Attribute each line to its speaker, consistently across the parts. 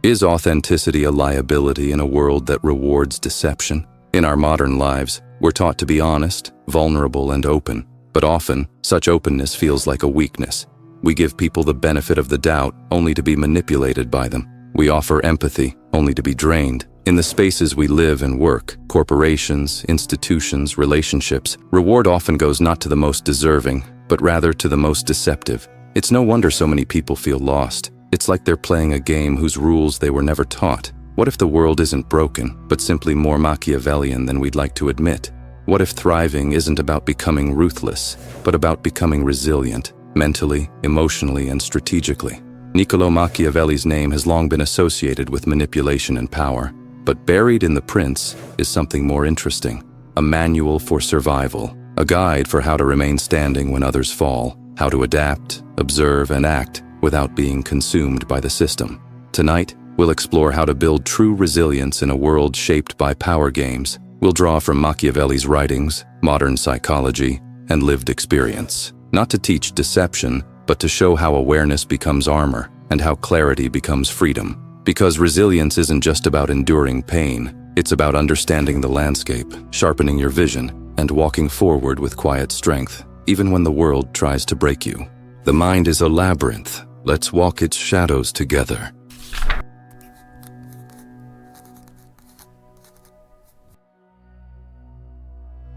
Speaker 1: Is authenticity a liability in a world that rewards deception? In our modern lives, we're taught to be honest, vulnerable, and open, but often, such openness feels like a weakness. We give people the benefit of the doubt, only to be manipulated by them. We offer empathy, only to be drained. In the spaces we live and work, corporations, institutions, relationships, reward often goes not to the most deserving, but rather to the most deceptive. It's no wonder so many people feel lost. It's like they're playing a game whose rules they were never taught. What if the world isn't broken, but simply more Machiavellian than we'd like to admit? What if thriving isn't about becoming ruthless, but about becoming resilient, mentally, emotionally, and strategically? Niccolò Machiavelli's name has long been associated with manipulation and power, but buried in The Prince is something more interesting: a manual for survival, a guide for how to remain standing when others fall, how to adapt, observe, and act without being consumed by the system. Tonight, we'll explore how to build true resilience in a world shaped by power games. We'll draw from Machiavelli's writings, modern psychology, and lived experience, not to teach deception, but to show how awareness becomes armor and how clarity becomes freedom. Because resilience isn't just about enduring pain, it's about understanding the landscape, sharpening your vision, and walking forward with quiet strength, even when the world tries to break you. The mind is a labyrinth. Let's walk its shadows together.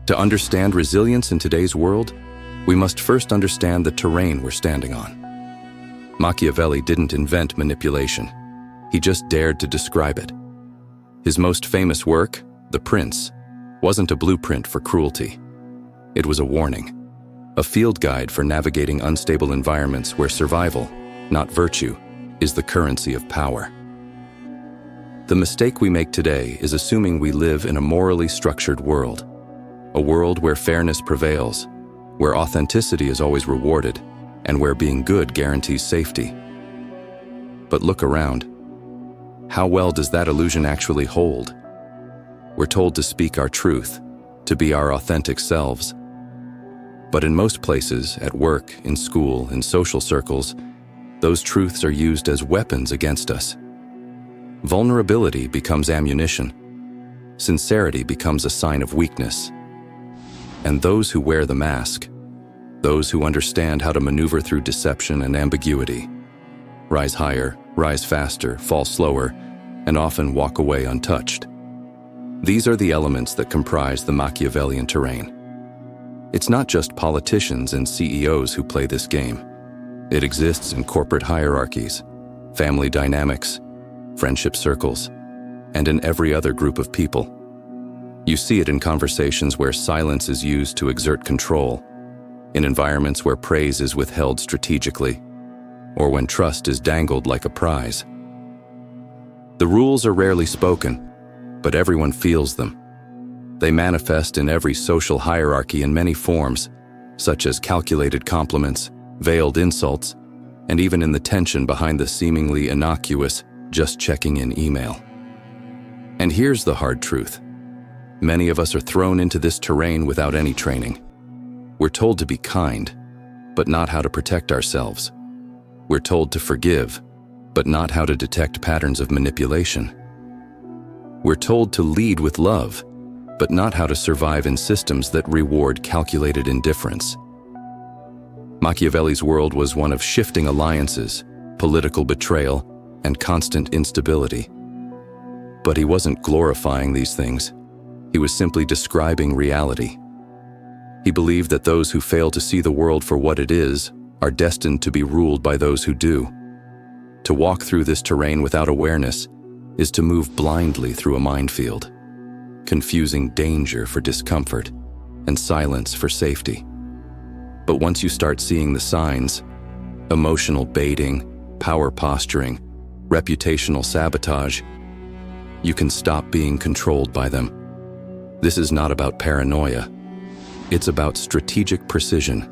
Speaker 1: To understand resilience in today's world, we must first understand the terrain we're standing on. Machiavelli didn't invent manipulation. He just dared to describe it. His most famous work, The Prince, wasn't a blueprint for cruelty. It was a warning, a field guide for navigating unstable environments where survival, not virtue, is the currency of power. The mistake we make today is assuming we live in a morally structured world, a world where fairness prevails, where authenticity is always rewarded, and where being good guarantees safety. But look around. How well does that illusion actually hold? We're told to speak our truth, to be our authentic selves. But in most places, at work, in school, in social circles, those truths are used as weapons against us. Vulnerability becomes ammunition. Sincerity becomes a sign of weakness. And those who wear the mask, those who understand how to maneuver through deception and ambiguity, rise higher, rise faster, fall slower, and often walk away untouched. These are the elements that comprise the Machiavellian terrain. It's not just politicians and CEOs who play this game. It exists in corporate hierarchies, family dynamics, friendship circles, and in every other group of people. You see it in conversations where silence is used to exert control, in environments where praise is withheld strategically, or when trust is dangled like a prize. The rules are rarely spoken, but everyone feels them. They manifest in every social hierarchy in many forms, such as calculated compliments, veiled insults, and even in the tension behind the seemingly innocuous just checking in email. And here's the hard truth. Many of us are thrown into this terrain without any training. We're told to be kind, but not how to protect ourselves. We're told to forgive, but not how to detect patterns of manipulation. We're told to lead with love, but not how to survive in systems that reward calculated indifference. Machiavelli's world was one of shifting alliances, political betrayal, and constant instability. But he wasn't glorifying these things. He was simply describing reality. He believed that those who fail to see the world for what it is are destined to be ruled by those who do. To walk through this terrain without awareness is to move blindly through a minefield, confusing danger for discomfort and silence for safety. But once you start seeing the signs, emotional baiting, power posturing, reputational sabotage, you can stop being controlled by them. This is not about paranoia. It's about strategic precision.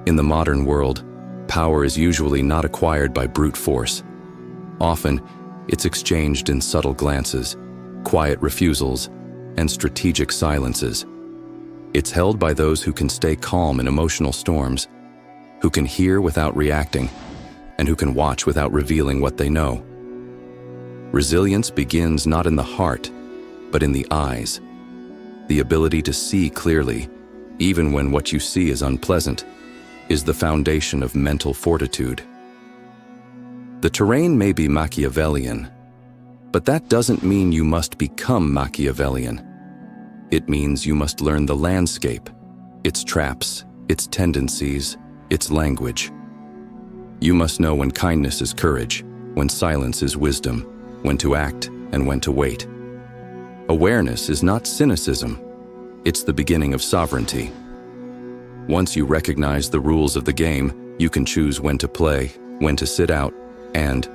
Speaker 1: In the modern world, power is usually not acquired by brute force. Often, it's exchanged in subtle glances, quiet refusals, and strategic silences. It's held by those who can stay calm in emotional storms, who can hear without reacting, and who can watch without revealing what they know. Resilience begins not in the heart, but in the eyes. The ability to see clearly, even when what you see is unpleasant, is the foundation of mental fortitude. The terrain may be Machiavellian, but that doesn't mean you must become Machiavellian. It means you must learn the landscape, its traps, its tendencies, its language. You must know when kindness is courage, when silence is wisdom, when to act and when to wait. Awareness is not cynicism, it's the beginning of sovereignty. Once you recognize the rules of the game, you can choose when to play, when to sit out, and,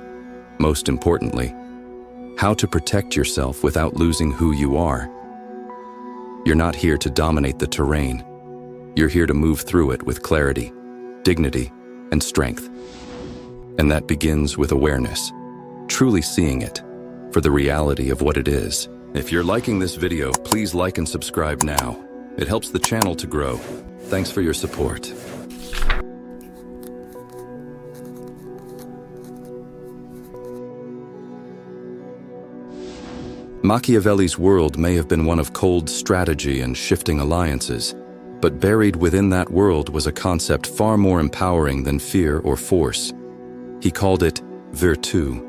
Speaker 1: most importantly, how to protect yourself without losing who you are. You're not here to dominate the terrain. You're here to move through it with clarity, dignity, and strength. And that begins with awareness, truly seeing it for the reality of what it is. If you're liking this video, please like and subscribe now. It helps the channel to grow. Thanks for your support. Machiavelli's world may have been one of cold strategy and shifting alliances, but buried within that world was a concept far more empowering than fear or force. He called it virtù.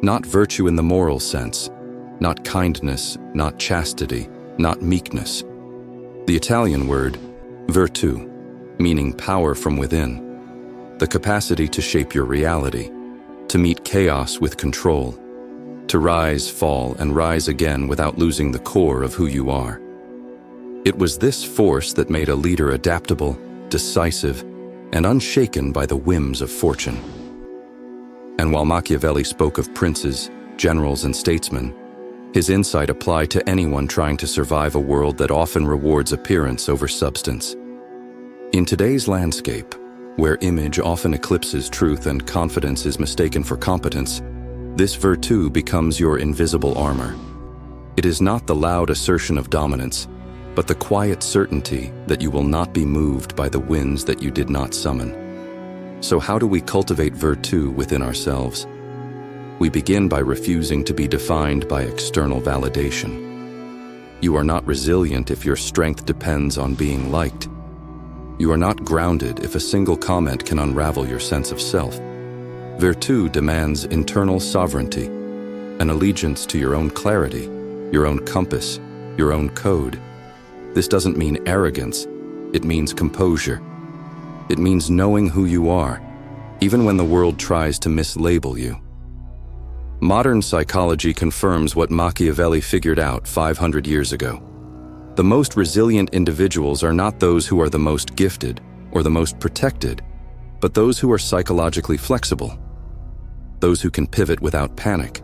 Speaker 1: Not virtue in the moral sense, not kindness, not chastity, not meekness. The Italian word, virtù, meaning power from within, the capacity to shape your reality, to meet chaos with control, to rise, fall, and rise again without losing the core of who you are. It was this force that made a leader adaptable, decisive, and unshaken by the whims of fortune. And while Machiavelli spoke of princes, generals, and statesmen, his insight applied to anyone trying to survive a world that often rewards appearance over substance. In today's landscape, where image often eclipses truth and confidence is mistaken for competence, this virtù becomes your invisible armor. It is not the loud assertion of dominance, but the quiet certainty that you will not be moved by the winds that you did not summon. So how do we cultivate virtù within ourselves? We begin by refusing to be defined by external validation. You are not resilient if your strength depends on being liked. You are not grounded if a single comment can unravel your sense of self. Virtù demands internal sovereignty, an allegiance to your own clarity, your own compass, your own code. This doesn't mean arrogance, it means composure. It means knowing who you are, even when the world tries to mislabel you. Modern psychology confirms what Machiavelli figured out 500 years ago. The most resilient individuals are not those who are the most gifted or the most protected, but those who are psychologically flexible, those who can pivot without panic,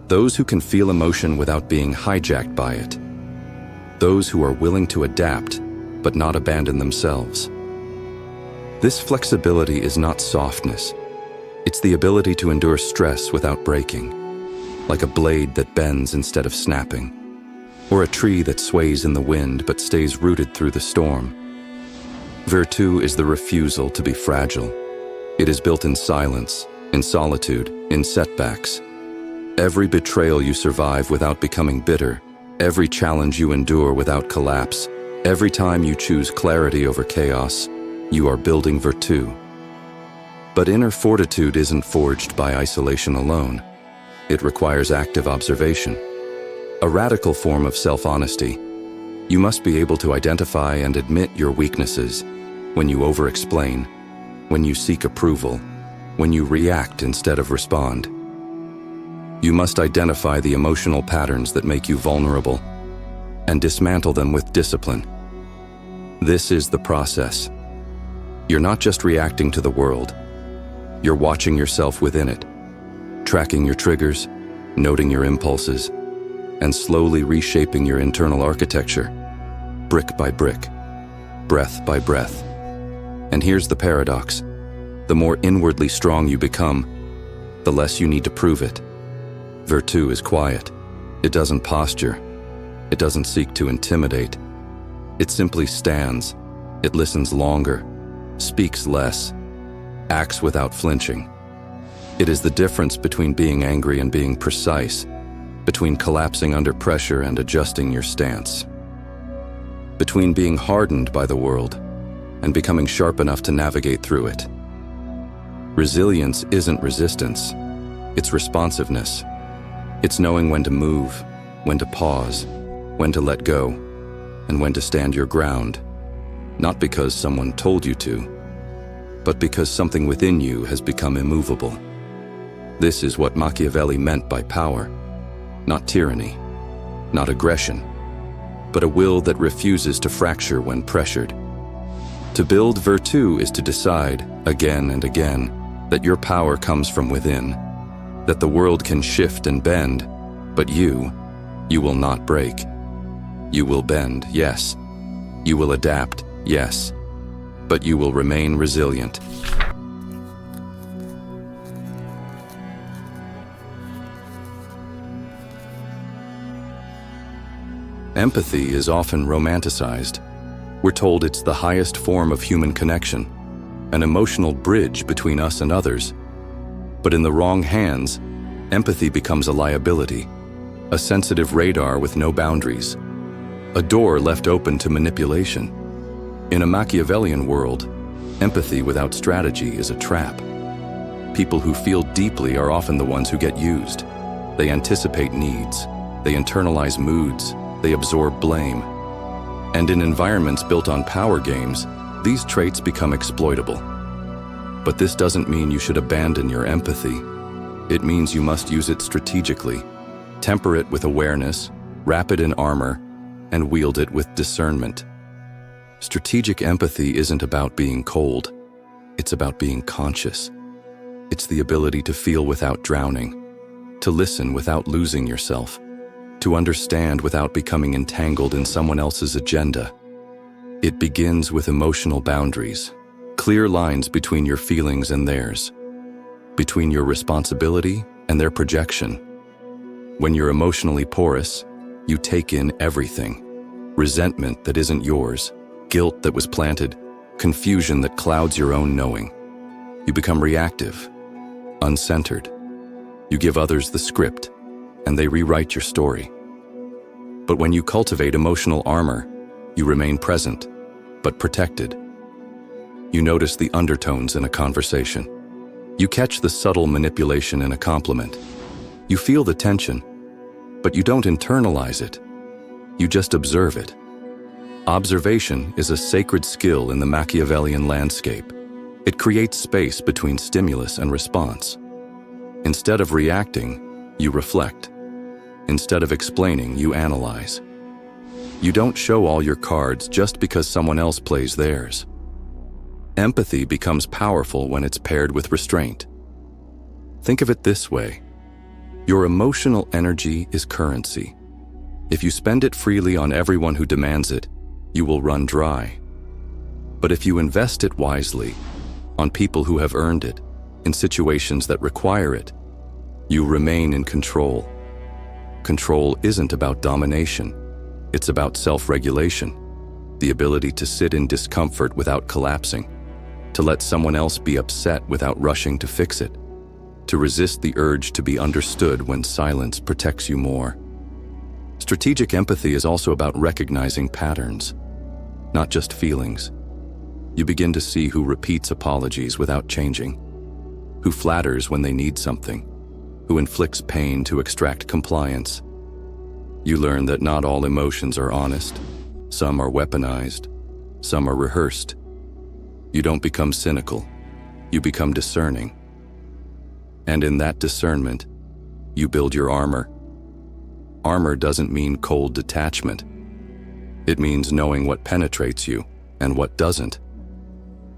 Speaker 1: those who can feel emotion without being hijacked by it, those who are willing to adapt but not abandon themselves. This flexibility is not softness. It's the ability to endure stress without breaking, like a blade that bends instead of snapping, or a tree that sways in the wind but stays rooted through the storm. Virtù is the refusal to be fragile. It is built in silence, in solitude, in setbacks. Every betrayal you survive without becoming bitter, every challenge you endure without collapse, every time you choose clarity over chaos, you are building virtù. But inner fortitude isn't forged by isolation alone. It requires active observation, a radical form of self-honesty. You must be able to identify and admit your weaknesses when you over-explain, when you seek approval, when you react instead of respond. You must identify the emotional patterns that make you vulnerable and dismantle them with discipline. This is the process. You're not just reacting to the world. You're watching yourself within it, tracking your triggers, noting your impulses, and slowly reshaping your internal architecture, brick by brick, breath by breath. And here's the paradox. The more inwardly strong you become, the less you need to prove it. Virtù is quiet. It doesn't posture. It doesn't seek to intimidate. It simply stands. It listens longer, speaks less, acts without flinching. It is the difference between being angry and being precise, between collapsing under pressure and adjusting your stance, between being hardened by the world and becoming sharp enough to navigate through it. Resilience isn't resistance, it's responsiveness. It's knowing when to move, when to pause, when to let go, and when to stand your ground, not because someone told you to, but because something within you has become immovable. This is what Machiavelli meant by power, not tyranny, not aggression, but a will that refuses to fracture when pressured. To build virtù is to decide, again and again, that your power comes from within, that the world can shift and bend, but you will not break. You will bend, yes. You will adapt, yes. But you will remain resilient. Empathy is often romanticized. We're told it's the highest form of human connection, an emotional bridge between us and others. But in the wrong hands, empathy becomes a liability, a sensitive radar with no boundaries, a door left open to manipulation. In a Machiavellian world, empathy without strategy is a trap. People who feel deeply are often the ones who get used. They anticipate needs, they internalize moods, they absorb blame. And in environments built on power games, these traits become exploitable. But this doesn't mean you should abandon your empathy. It means you must use it strategically, temper it with awareness, wrap it in armor, and wield it with discernment. Strategic empathy isn't about being cold. It's about being conscious. It's the ability to feel without drowning, to listen without losing yourself, to understand without becoming entangled in someone else's agenda. It begins with emotional boundaries, clear lines between your feelings and theirs, between your responsibility and their projection. When you're emotionally porous, you take in everything: resentment that isn't yours, guilt that was planted, confusion that clouds your own knowing. You become reactive, uncentered. You give others the script, and they rewrite your story. But when you cultivate emotional armor, you remain present, but protected. You notice the undertones in a conversation. You catch the subtle manipulation in a compliment. You feel the tension, but you don't internalize it. You just observe it. Observation is a sacred skill in the Machiavellian landscape. It creates space between stimulus and response. Instead of reacting, you reflect. Instead of explaining, you analyze. You don't show all your cards just because someone else plays theirs. Empathy becomes powerful when it's paired with restraint. Think of it this way. Your emotional energy is currency. If you spend it freely on everyone who demands it, you will run dry. But if you invest it wisely, on people who have earned it, in situations that require it, you remain in control. Control isn't about domination. It's about self-regulation, the ability to sit in discomfort without collapsing, to let someone else be upset without rushing to fix it, to resist the urge to be understood when silence protects you more. Strategic empathy is also about recognizing patterns, not just feelings. You begin to see who repeats apologies without changing, who flatters when they need something, who inflicts pain to extract compliance. You learn that not all emotions are honest. Some are weaponized. Some are rehearsed. You don't become cynical. You become discerning. And in that discernment, you build your armor. Armor doesn't mean cold detachment. It means knowing what penetrates you and what doesn't.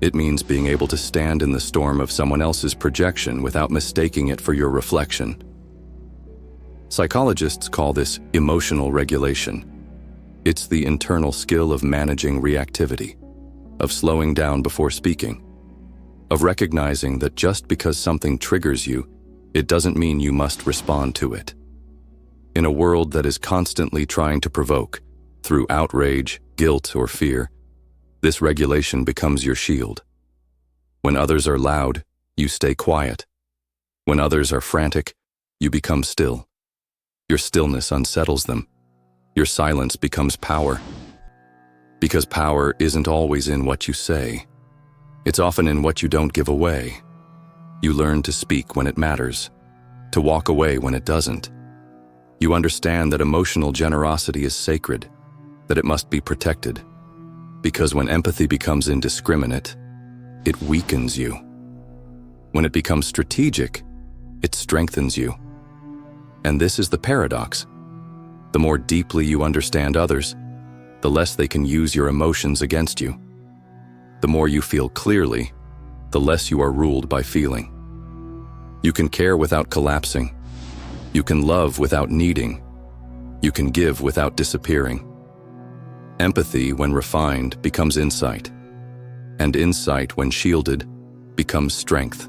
Speaker 1: It means being able to stand in the storm of someone else's projection without mistaking it for your reflection. Psychologists call this emotional regulation. It's the internal skill of managing reactivity, of slowing down before speaking, of recognizing that just because something triggers you, it doesn't mean you must respond to it. In a world that is constantly trying to provoke, through outrage, guilt, or fear, this regulation becomes your shield. When others are loud, you stay quiet. When others are frantic, you become still. Your stillness unsettles them. Your silence becomes power. Because power isn't always in what you say. It's often in what you don't give away. You learn to speak when it matters, to walk away when it doesn't. You understand that emotional generosity is sacred, that it must be protected. Because when empathy becomes indiscriminate, it weakens you. When it becomes strategic, it strengthens you. And this is the paradox. The more deeply you understand others, the less they can use your emotions against you. The more you feel clearly, the less you are ruled by feeling. You can care without collapsing. You can love without needing. You can give without disappearing. Empathy, when refined, becomes insight. And insight, when shielded, becomes strength.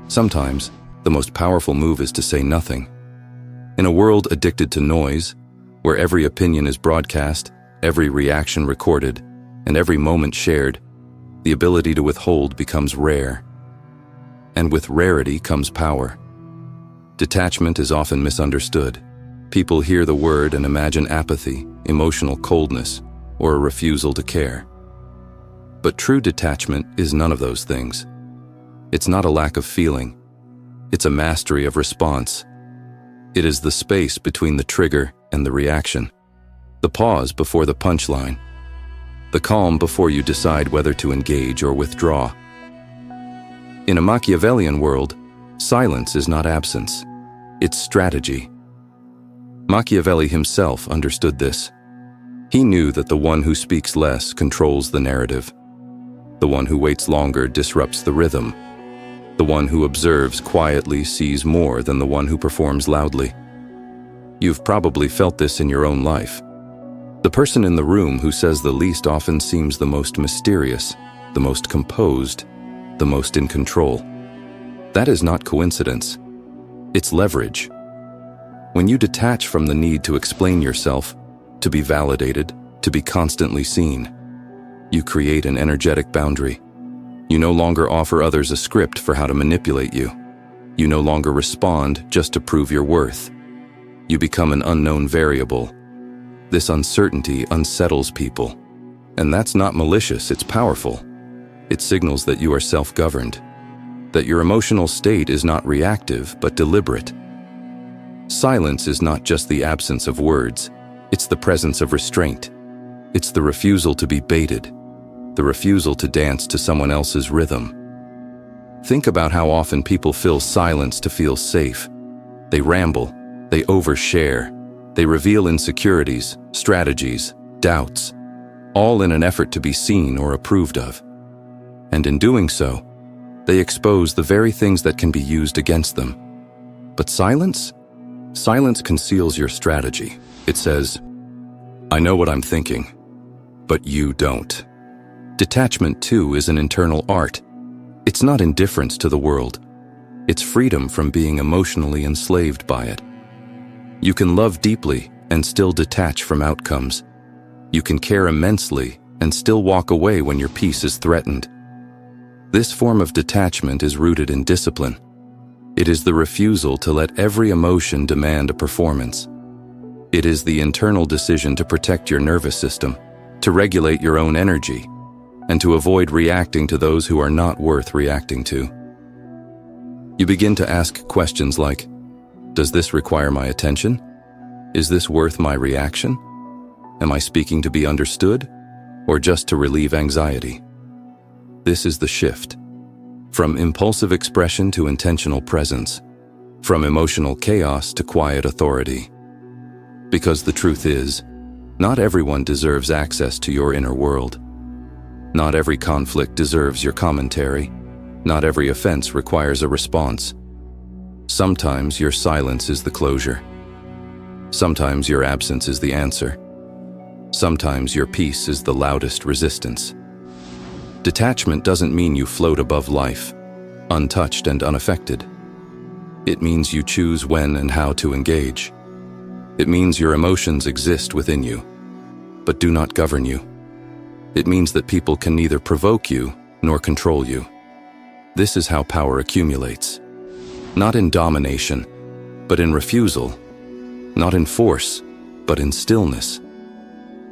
Speaker 1: Sometimes, the most powerful move is to say nothing. In a world addicted to noise, where every opinion is broadcast, every reaction recorded, and every moment shared, the ability to withhold becomes rare. And with rarity comes power. Detachment is often misunderstood. People hear the word and imagine apathy, emotional coldness, or a refusal to care. But true detachment is none of those things. It's not a lack of feeling. It's a mastery of response. It is the space between the trigger and the reaction, the pause before the punchline, the calm before you decide whether to engage or withdraw. In a Machiavellian world, silence is not absence, it's strategy. Machiavelli himself understood this. He knew that the one who speaks less controls the narrative. The one who waits longer disrupts the rhythm. The one who observes quietly sees more than the one who performs loudly. You've probably felt this in your own life. The person in the room who says the least often seems the most mysterious, the most composed, the most in control. That is not coincidence. It's leverage. When you detach from the need to explain yourself, to be validated, to be constantly seen, you create an energetic boundary. You no longer offer others a script for how to manipulate you. You no longer respond just to prove your worth. You become an unknown variable. This uncertainty unsettles people. And that's not malicious, it's powerful. It signals that you are self-governed, that your emotional state is not reactive but deliberate. Silence is not just the absence of words, it's the presence of restraint. It's the refusal to be baited, the refusal to dance to someone else's rhythm. Think about how often people fill silence to feel safe. They ramble, they overshare, they reveal insecurities, strategies, doubts, all in an effort to be seen or approved of. And in doing so, they expose the very things that can be used against them. But silence? Silence conceals your strategy. It says, I know what I'm thinking, but you don't. Detachment, too, is an internal art. It's not indifference to the world. It's freedom from being emotionally enslaved by it. You can love deeply and still detach from outcomes. You can care immensely and still walk away when your peace is threatened. This form of detachment is rooted in discipline. It is the refusal to let every emotion demand a performance. It is the internal decision to protect your nervous system, to regulate your own energy, and to avoid reacting to those who are not worth reacting to. You begin to ask questions like, does this require my attention? Is this worth my reaction? Am I speaking to be understood, or just to relieve anxiety? This is the shift. From impulsive expression to intentional presence. From emotional chaos to quiet authority. Because the truth is, not everyone deserves access to your inner world. Not every conflict deserves your commentary. Not every offense requires a response. Sometimes your silence is the closure. Sometimes your absence is the answer. Sometimes your peace is the loudest resistance. Detachment doesn't mean you float above life, untouched and unaffected. It means you choose when and how to engage. It means your emotions exist within you, but do not govern you. It means that people can neither provoke you nor control you. This is how power accumulates. Not in domination, but in refusal. Not in force, but in stillness.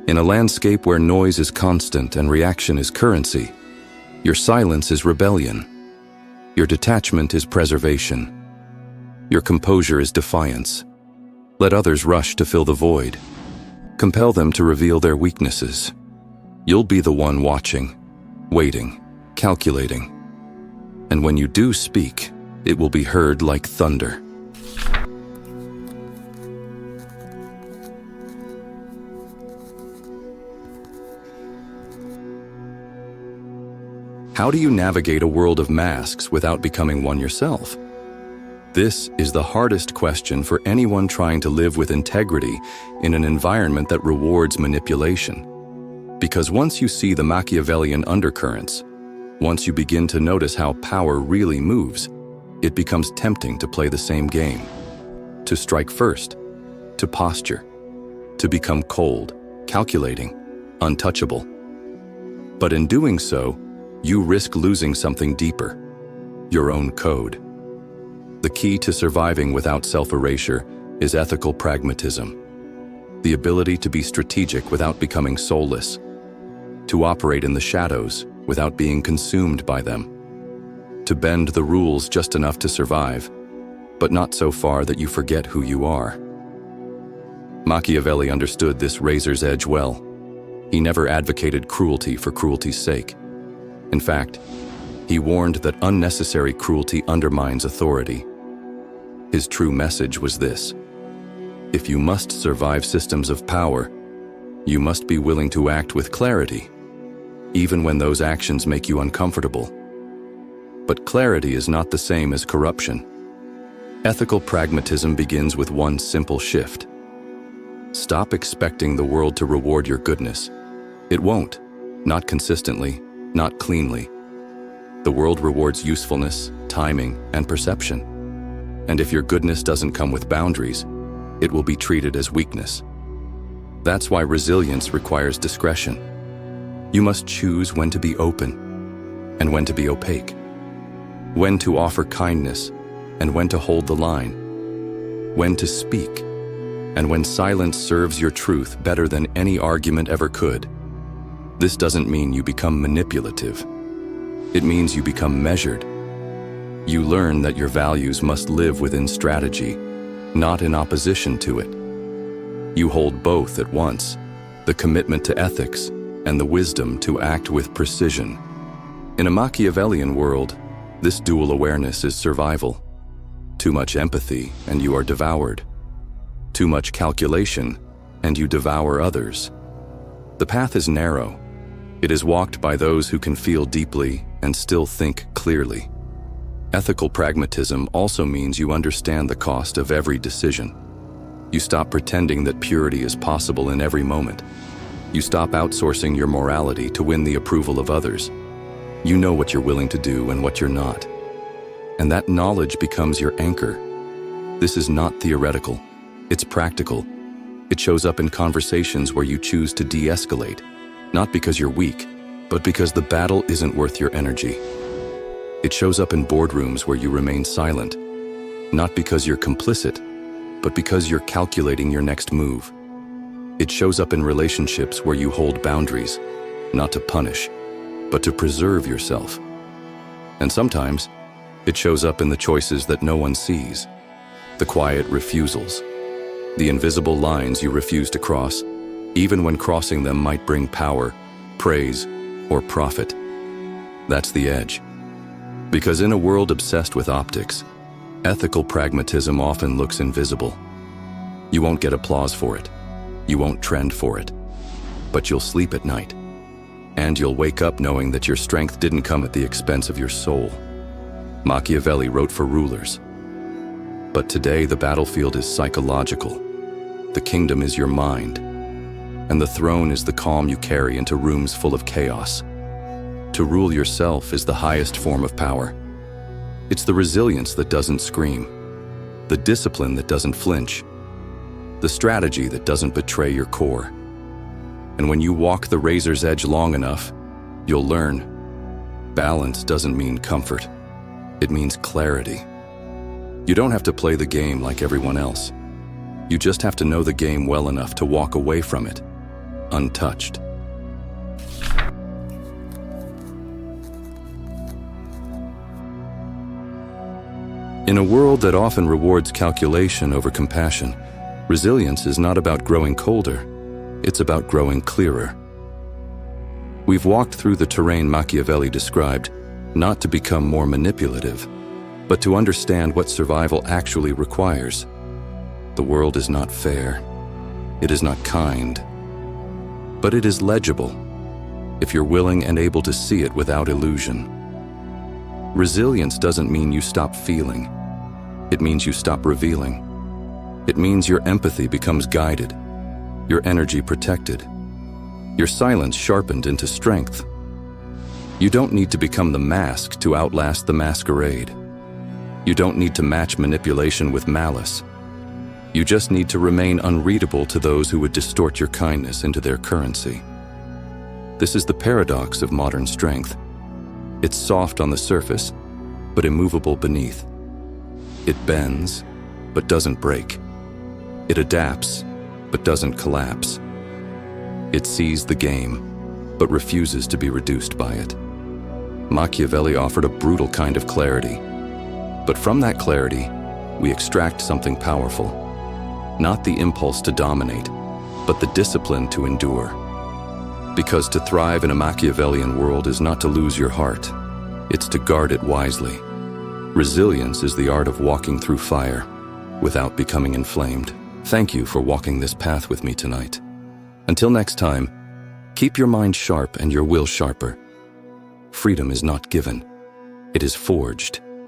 Speaker 1: In a landscape where noise is constant and reaction is currency, your silence is rebellion. Your detachment is preservation. Your composure is defiance. Let others rush to fill the void. Compel them to reveal their weaknesses. You'll be the one watching, waiting, calculating. And when you do speak, it will be heard like thunder. How do you navigate a world of masks without becoming one yourself? This is the hardest question for anyone trying to live with integrity in an environment that rewards manipulation. Because once you see the Machiavellian undercurrents, once you begin to notice how power really moves, it becomes tempting to play the same game. To strike first, to posture, to become cold, calculating, untouchable. But in doing so, you risk losing something deeper, your own code. The key to surviving without self-erasure is ethical pragmatism, the ability to be strategic without becoming soulless, to operate in the shadows without being consumed by them, to bend the rules just enough to survive, but not so far that you forget who you are. Machiavelli understood this razor's edge well. He never advocated cruelty for cruelty's sake. In fact, he warned that unnecessary cruelty undermines authority. His true message was this: if you must survive systems of power, you must be willing to act with clarity, even when those actions make you uncomfortable. But clarity is not the same as corruption. Ethical pragmatism begins with one simple shift. Stop expecting the world to reward your goodness. It won't. Not consistently, not cleanly. The world rewards usefulness, timing, and perception. And if your goodness doesn't come with boundaries, it will be treated as weakness. That's why resilience requires discretion. You must choose when to be open and when to be opaque, when to offer kindness and when to hold the line, when to speak, and when silence serves your truth better than any argument ever could. This doesn't mean you become manipulative. It means you become measured. You learn that your values must live within strategy, not in opposition to it. You hold both at once, the commitment to ethics and the wisdom to act with precision. In a Machiavellian world, this dual awareness is survival. Too much empathy and you are devoured. Too much calculation and you devour others. The path is narrow. It is walked by those who can feel deeply and still think clearly. Ethical pragmatism also means you understand the cost of every decision. You stop pretending that purity is possible in every moment. You stop outsourcing your morality to win the approval of others. You know what you're willing to do and what you're not. And that knowledge becomes your anchor. This is not theoretical. It's practical. It shows up in conversations where you choose to de-escalate, not because you're weak, but because the battle isn't worth your energy. It shows up in boardrooms where you remain silent, not because you're complicit, but because you're calculating your next move. It shows up in relationships where you hold boundaries, not to punish, but to preserve yourself. And sometimes, it shows up in the choices that no one sees, the quiet refusals, the invisible lines you refuse to cross, even when crossing them might bring power, praise, or profit. That's the edge. Because in a world obsessed with optics, ethical pragmatism often looks invisible. You won't get applause for it. You won't trend for it. But you'll sleep at night. And you'll wake up knowing that your strength didn't come at the expense of your soul. Machiavelli wrote for rulers. But today the battlefield is psychological. The kingdom is your mind. And the throne is the calm you carry into rooms full of chaos. To rule yourself is the highest form of power. It's the resilience that doesn't scream, the discipline that doesn't flinch, the strategy that doesn't betray your core. And when you walk the razor's edge long enough, you'll learn balance doesn't mean comfort. It means clarity. You don't have to play the game like everyone else. You just have to know the game well enough to walk away from it, untouched. In a world that often rewards calculation over compassion, resilience is not about growing colder, it's about growing clearer. We've walked through the terrain Machiavelli described, not to become more manipulative, but to understand what survival actually requires. The world is not fair. It is not kind. But it is legible, if you're willing and able to see it without illusion. Resilience doesn't mean you stop feeling. It means you stop revealing. It means your empathy becomes guided, your energy protected, your silence sharpened into strength. You don't need to become the mask to outlast the masquerade. You don't need to match manipulation with malice. You just need to remain unreadable to those who would distort your kindness into their currency. This is the paradox of modern strength. It's soft on the surface, but immovable beneath. It bends, but doesn't break. It adapts, but doesn't collapse. It sees the game, but refuses to be reduced by it. Machiavelli offered a brutal kind of clarity. But from that clarity, we extract something powerful. Not the impulse to dominate, but the discipline to endure. Because to thrive in a Machiavellian world is not to lose your heart, it's to guard it wisely. Resilience is the art of walking through fire without becoming inflamed. Thank you for walking this path with me tonight. Until next time, keep your mind sharp and your will sharper. Freedom is not given, it is forged.